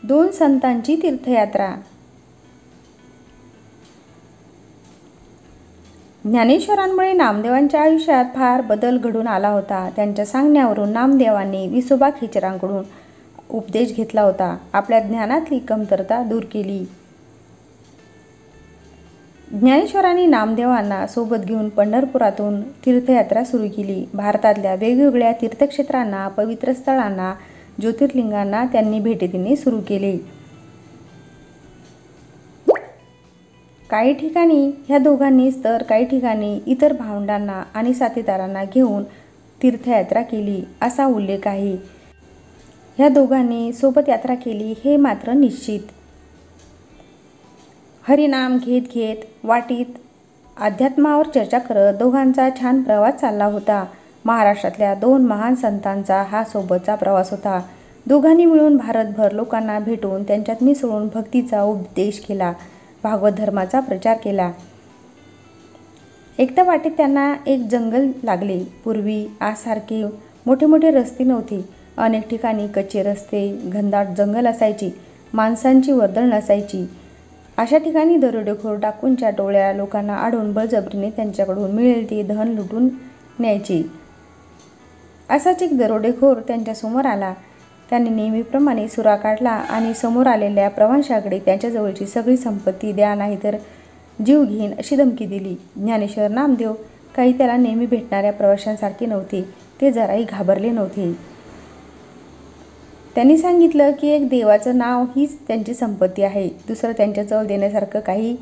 दोन संतांची तीर्थयात्रा। ज्ञानेश्वरांमुळे नामदेवांच्या आयुष्यात फार बदल घडून आला होता। त्यांच्या सांगण्यावरून नामदेवांनी विसोबा खेचरांकडून उपदेश घेतला होता, आपल्या ज्ञानातली कमतरता दूर केली। ज्ञानेश्वरांनी नामदेवांना सोबत घेऊन पंढरपुरातून तीर्थयात्रा सुरू केली। भारतातल्या वेगवेगळ्या तीर्थक्षेत्रांना, पवित्र स्थळांना, ज्योतिर्लिंगांना त्यांनी भेटी देणे सुरू केले। काही ठिकाणी ह्या दोघांनीच तर काही ठिकाणी इतर भावंडांना आणि साथीदारांना घेऊन तीर्थयात्रा केली असा उल्लेख आहे। ह्या दोघांनी सोबत यात्रा केली हे मात्र निश्चित। हरिनाम घेत घेत वाटीत अध्यात्मावर चर्चा करत दोघांचा छान प्रवास चालला होता। महाराष्ट्रातल्या दोन महान संतांचा हा सोबतचा प्रवास होता। दोघांनी मिळून भारतभर लोकांना भेटून त्यांच्यात मिसळून भक्तीचा उपदेश केला, भागवत धर्माचा प्रचार केला। एकदा वाटेत त्यांना एक जंगल लागले। पूर्वी आजसारखे मोठे मोठे रस्ते नव्हते। अनेक ठिकाणी कच्चे रस्ते, घनदाट जंगल असायची, माणसांची वर्दळ नसायची। अशा ठिकाणी दरोडेखोर डाकूंच्या टोळ्या लोकांना अडवून बळजबरीने त्यांच्याकडून मिळेल ते धन लुटून न्यायचे। असाच एक दरोडेखोर त्यांच्या समोर आला। त्याने नेहमीप्रमाणे सुरा काढला आणि समोर आलेल्या प्रवाशाकडे त्यांच्याजवळची सगळी संपत्ती द्या, नाहीतर जीव घेईन अशी धमकी दिली। ज्ञानेश्वर नामदेव काही त्याला नेहमी भेटणाऱ्या प्रवाशांसारखे नव्हते, ते जराही घाबरले नव्हते। त्यांनी सांगितलं की एक देवाचं नाव हीच त्यांची संपत्ती आहे, दुसरं त्यांच्याजवळ देण्यासारखं काही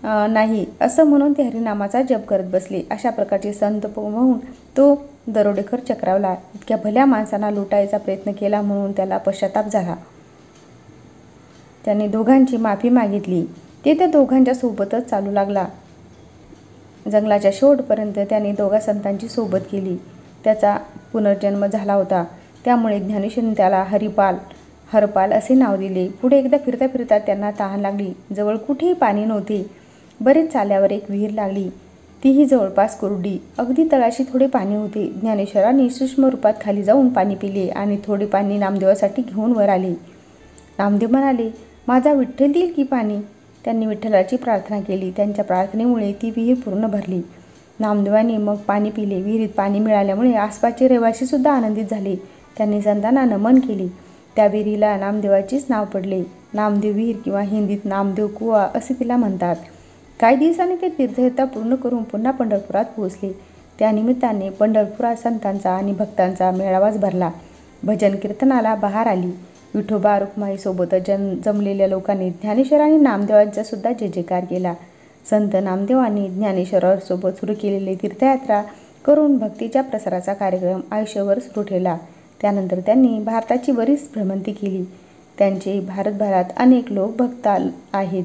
नाही असं म्हणून ते हरिनामाचा जप करत बसले। अशा प्रकारचे संत पाहून तो दरोडेखोर चक्रावला। इतक्या भल्या माणसांना लुटायचा प्रयत्न केला म्हणून त्याला पश्चाताप झाला। त्याने दोघांची माफी मागितली। ते त्या दोघांच्या सोबतच चालू लागला। जंगलाच्या शेवटपर्यंत त्याने दोघा संतांची सोबत केली। त्याचा पुनर्जन्म झाला होता, त्यामुळे ज्ञानेश्वरांनी त्याला हरपाल असे नाव दिले। पुढे एकदा फिरता फिरता त्यांना तहान लागली। जवळ कुठेही पाणी नव्हते। बरेच चालल्यावर एक विहीर लागली, तीही जवळपास कोरडी, अगदी तळाशी थोडे पाणी होते। ज्ञानेश्वरांनी सूक्ष्म रूपात खाली जाऊन पाणी पिले आणि थोडे पाणी नामदेवासाठी घेऊन वर आले। नामदेव म्हणाले, माझा विठ्ठल देईल की पाणी? त्यांनी विठ्ठलाची प्रार्थना केली। त्यांच्या प्रार्थनेमुळे ती विहीर पूर्ण भरली। नामदेवांनी मग पाणी पिले। विहिरीत पाणी मिळाल्यामुळे आसपासचे रहिवासी सुद्धा आनंदित झाले। त्यांनी संतांना नमन केले। त्या विहिरीला नामदेवाचेच नाव पडले। नामदेव विहीर किंवा हिंदीत नामदेव कुआ असे तिला म्हणतात। काही दिवसांनी ते तीर्थयात्रा पूर्ण करून पुन्हा पंढरपुरात पोहोचले। त्यानिमित्ताने पंढरपुरात संतांचा आणि भक्तांचा मेळावाच भरला। भजन कीर्तनाला बहार आली। विठोबा रुक्माई सोबतच जमलेल्या लोकांनी ज्ञानेश्वर आणि नामदेवांचा सुद्धा जय जयकार केला। संत नामदेवांनी ज्ञानेश्वरांसोबत सुरू केलेली तीर्थयात्रा करून भक्तीच्या प्रसाराचा कार्यक्रम आयुष्यभर सुरू ठेवला। त्यानंतर त्यांनी भारताची बरीच भ्रमंती केली। त्यांचे भारतभरात अनेक लोक भक्त आहेत।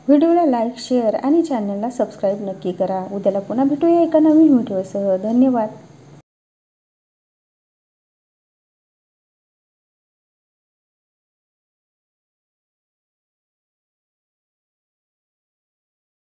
व्हिडिओला लाईक, शेअर आणि चॅनलला सबस्क्राईब नक्की करा। उद्याला पुन्हा भेटूया एका नवीन व्हिडिओसह। धन्यवाद।